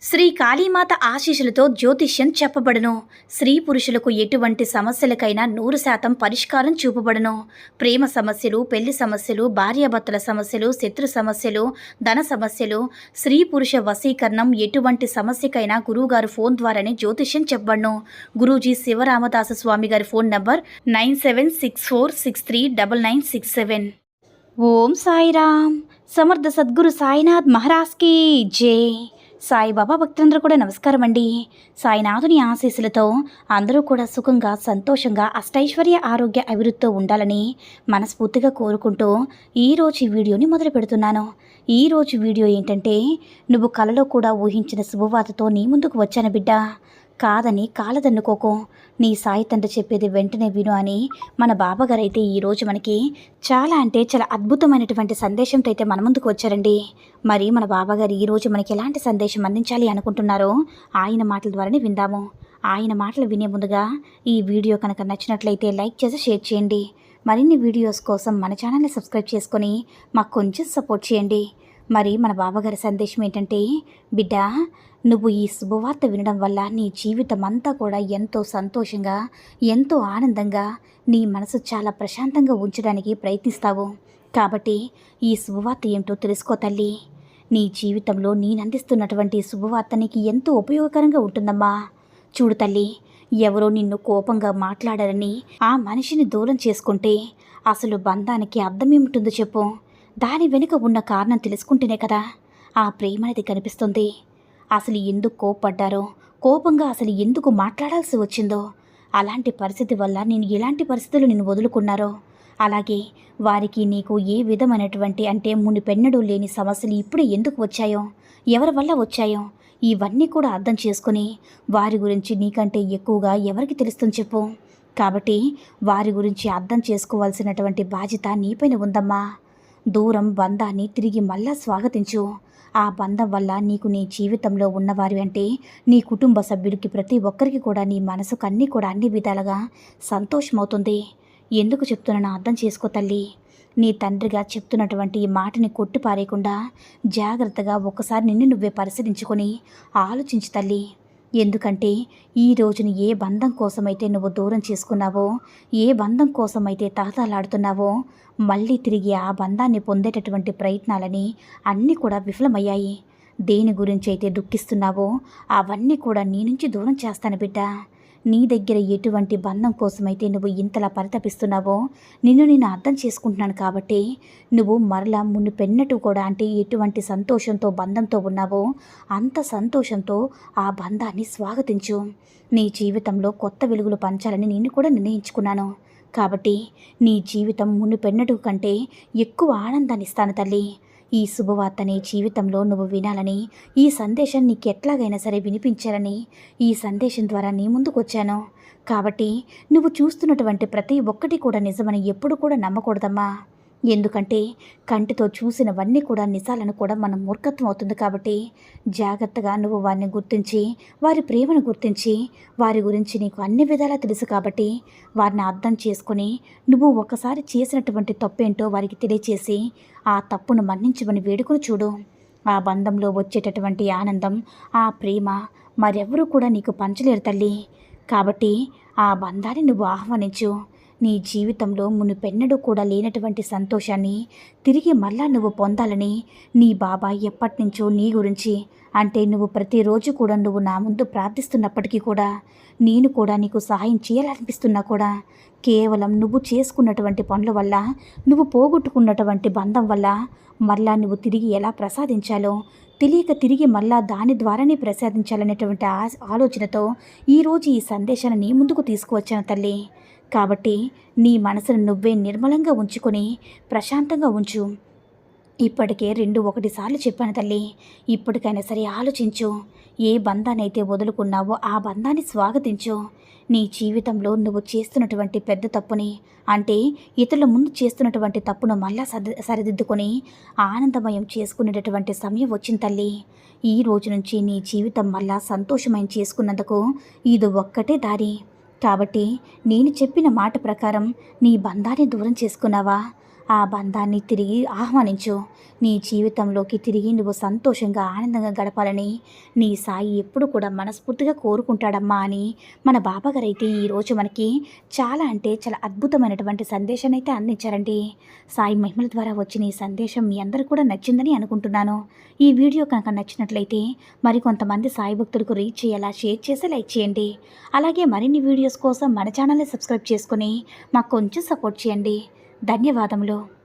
శ్రీ కాళీమాత ఆశీస్సులతో జ్యోతిష్యం చెప్పబడును. స్త్రీ పురుషులకు ఎటువంటి సమస్యలకైనా 100% పరిష్కారం చూపబడును. ప్రేమ సమస్యలు, పెళ్లి సమస్యలు, భార్యాభర్తల సమస్యలు, శత్రు సమస్యలు, ధన సమస్యలు, స్త్రీ పురుష వశీకరణం, ఎటువంటి సమస్యకైనా గురువుగారు ఫోన్ ద్వారానే జ్యోతిష్యం చెప్పబడును. గురూజీ శివరామదాస స్వామి గారి ఫోన్ నంబర్ 9764639967. ఓం సాయిరామ్. సమర్థ సద్గురు సాయినాథ్ మహారాజ్కి జై. సాయిబాబా భక్తులందరూ కూడా నమస్కారం అండి. సాయినాథుని ఆశీస్సులతో అందరూ కూడా సుఖంగా, సంతోషంగా, అష్టైశ్వర్య, ఆరోగ్య అభివృద్ధితో ఉండాలని మనస్ఫూర్తిగా కోరుకుంటూ ఈరోజు ఈ వీడియోని మొదలు పెడుతున్నాను. ఈరోజు వీడియో ఏంటంటే, నువ్వు కలలో కూడా ఊహించిన శుభవార్తతో నీ ముందుకు వచ్చాను బిడ్డ. కాదని కాలదన్నుకోకు, నీ సాయి తండ్రి చెప్పేది వెంటనే విను అని మన బాబాగారు అయితే ఈరోజు మనకి చాలా అద్భుతమైనటువంటి సందేశంతో అయితే మన ముందుకు వచ్చారండి. మరి మన బాబాగారు ఈరోజు మనకి ఎలాంటి సందేశం అందించాలి అనుకుంటున్నారో ఆయన మాటల ద్వారానే విందాము. ఆయన మాటలు వినే ముందుగా ఈ వీడియో కనుక నచ్చినట్లయితే లైక్ చేసి షేర్ చేయండి. మరిన్ని వీడియోస్ కోసం మన ఛానల్ని సబ్స్క్రైబ్ చేసుకొని మాకు కొంచెం సపోర్ట్ చేయండి. మరి మన బాబాగారి సందేశం ఏంటంటే, బిడ్డ, నువ్వు ఈ శుభవార్త వినడం వల్ల నీ జీవితం అంతా కూడా ఎంతో సంతోషంగా, ఎంతో ఆనందంగా, నీ మనసు చాలా ప్రశాంతంగా ఉంచడానికి ప్రయత్నిస్తావు. కాబట్టి ఈ శుభవార్త ఏమిటో తెలుసుకో తల్లి. నీ జీవితంలో నేనందిస్తున్నటువంటి శుభవార్త నీకు ఎంతో ఉపయోగకరంగా ఉంటుందమ్మా. చూడు తల్లి, ఎవరో నిన్ను కోపంగా మాట్లాడారని ఆ మనిషిని దూరం చేసుకుంటే అసలు బంధానికి అర్థమేముంటుందో చెప్పు. దాని వెనుక ఉన్న కారణం తెలుసుకుంటేనే కదా ఆ ప్రేమ అనేది కనిపిస్తుంది. అసలు ఎందుకు కోపడ్డారో, కోపంగా అసలు ఎందుకు మాట్లాడాల్సి వచ్చిందో, అలాంటి పరిస్థితి వల్ల నేను ఎలాంటి పరిస్థితులు నిన్ను వదులుకున్నారో, అలాగే వారికి నీకు ఏ విధమైనటువంటి మునిపెన్నడూ లేని సమస్యలు ఇప్పుడు ఎందుకు వచ్చాయో, ఎవరి వల్ల వచ్చాయో, ఇవన్నీ కూడా అర్థం చేసుకుని వారి గురించి నీకంటే ఎక్కువగా ఎవరికి తెలుస్తుంది చెప్పు. కాబట్టి వారి గురించి అర్థం చేసుకోవాల్సినటువంటి బాధ్యత నీపైన ఉందమ్మా. దూరం బంధాన్ని తిరిగి మళ్ళా స్వాగతించు. ఆ బంధం వల్ల నీకు నీ జీవితంలో ఉన్నవారి అంటే నీ కుటుంబ సభ్యులకి ప్రతి ఒక్కరికి కూడా నీ మనసుకు అన్నీ కూడా అన్ని విధాలుగా సంతోషమవుతుంది. ఎందుకు చెప్తున్నానో అర్థం చేసుకో తల్లి. నీ తండ్రిగా చెప్తున్నటువంటి ఈ మాటని కొట్టిపారేయకుండా జాగ్రత్తగా ఒక్కసారి నిన్ను నువ్వే పరిశీలించుకొని ఆలోచించు తల్లి. ఎందుకంటే ఈ రోజుని ఏ బంధం కోసమైతే నువ్వు దూరం చేసుకున్నావో, ఏ బంధం కోసమైతే తహతలాడుతున్నావో, మళ్ళీ తిరిగి ఆ బంధాన్ని పొందేటటువంటి ప్రయత్నాలని అన్నీ కూడా విఫలమయ్యాయి. దేని గురించి అయితే దుఃఖిస్తున్నావో అవన్నీ కూడా నీ నుంచి దూరం చేస్తాను బిడ్డ. నీ దగ్గర ఎటువంటి బంధం కోసమైతే నువ్వు ఇంతలా పరితపిస్తున్నావో నేను అర్థం చేసుకుంటున్నాను. కాబట్టి నువ్వు మరలా మునుపెన్నట్టు కూడా ఎటువంటి సంతోషంతో బంధంతో ఉన్నావో అంత సంతోషంతో ఆ బంధాన్ని స్వాగతించు. నీ జీవితంలో కొత్త వెలుగులు పంచాలని నేను కూడా నిర్ణయించుకున్నాను. కాబట్టి నీ జీవితం మునుపెన్నట్టు కంటే ఎక్కువ ఆనందాన్ని ఇస్తాను తల్లి. ఈ శుభవార్తని జీవితంలో నువ్వు వినాలని, ఈ సందేశం నీకు ఎట్లాగైనా సరే వినిపించాలని ఈ సందేశం ద్వారా నీ ముందుకు వచ్చాను. కాబట్టి నువ్వు చూస్తున్నటువంటి ప్రతి ఒక్కటి కూడా నిజమని ఎప్పుడు కూడా నమ్మకూడదమ్మా. ఎందుకంటే కంటితో చూసినవన్నీ కూడా నిజాలను కూడా మనం మూర్ఖత్వం అవుతుంది. కాబట్టి జాగ్రత్తగా నువ్వు వారిని గుర్తించి, వారి ప్రేమను గుర్తించి, వారి గురించి నీకు అన్ని విధాలా తెలుసు కాబట్టి వారిని అర్థం చేసుకొని నువ్వు ఒకసారి చేసినటువంటి తప్పేంటో వారికి తెలియచేసి ఆ తప్పును మన్నించమని వేడుకొని చూడు. ఆ బంధంలో వచ్చేటటువంటి ఆనందం, ఆ ప్రేమ మరెవరూ కూడా నీకు పంచలేరు తల్లి. కాబట్టి ఆ బంధాన్ని నువ్వు ఆహ్వానించు. నీ జీవితంలో మునుపెన్నడూ కూడా లేనటువంటి సంతోషాన్ని తిరిగి మళ్ళా నువ్వు పొందాలని నీ బాబా ఎప్పటినుంచో నీ గురించి నువ్వు ప్రతిరోజు కూడా నువ్వు నా ముందు ప్రార్థిస్తున్నప్పటికీ కూడా నేను కూడా నీకు సహాయం చేయాలనిపిస్తున్నా కూడా కేవలం నువ్వు చేసుకున్నటువంటి పనుల వల్ల, నువ్వు పోగొట్టుకున్నటువంటి బంధం వల్ల మళ్ళా నువ్వు తిరిగి ఎలా ప్రసాదించాలో తెలియక తిరిగి మళ్ళా దాని ద్వారానే ప్రసాదించాలనేటువంటి ఆలోచనతో ఈరోజు ఈ సందేశాన్ని నీ ముందుకు తీసుకువచ్చాను తల్లి. కాబట్టి నీ మనసును నువ్వే నిర్మలంగా ఉంచుకొని ప్రశాంతంగా ఉంచు. ఇప్పటికే 2-1 సార్లు చెప్పాను తల్లి. ఇప్పటికైనా సరే ఆలోచించు. ఏ బంధాన్నైతే వదులుకున్నావో ఆ బంధాన్ని స్వాగతించు. నీ జీవితంలో నువ్వు చేస్తున్నటువంటి పెద్ద తప్పుని, ఇతరుల ముందు చేస్తున్నటువంటి తప్పును మళ్ళా సరిదిద్దుకొని ఆనందమయం చేసుకునేటటువంటి సమయం వచ్చింది తల్లి. ఈ రోజు నుంచి నీ జీవితం మళ్ళా సంతోషమయం చేసుకున్నందుకు ఇది ఒక్కటే దారి. కాబట్టి నేను చెప్పిన మాట ప్రకారం నీ బంధాన్ని దూరం చేసుకున్నావా, ఆ బంధాన్ని తిరిగి ఆహ్వానించు. నీ జీవితంలోకి తిరిగి నువ్వు సంతోషంగా ఆనందంగా గడపాలని నీ సాయి ఎప్పుడు కూడా మనస్ఫూర్తిగా కోరుకుంటాడమ్మా అని మన బాబాగారు అయితే ఈరోజు మనకి చాలా అంటే చాలా అద్భుతమైనటువంటి సందేశాన్ని అయితే అందించారండి. సాయి మహిమల ద్వారా వచ్చిన ఈ సందేశం మీ అందరికీ కూడా నచ్చిందని అనుకుంటున్నాను. ఈ వీడియో కనుక నచ్చినట్లయితే మరికొంతమంది సాయి భక్తులకు రీచ్ చేయాలా షేర్ చేసి లైక్ చేయండి. అలాగే మరిన్ని వీడియోస్ కోసం మన ఛానల్ని సబ్స్క్రైబ్ చేసుకొని మాకు కొంచెం సపోర్ట్ చేయండి. ధన్యవాదములు.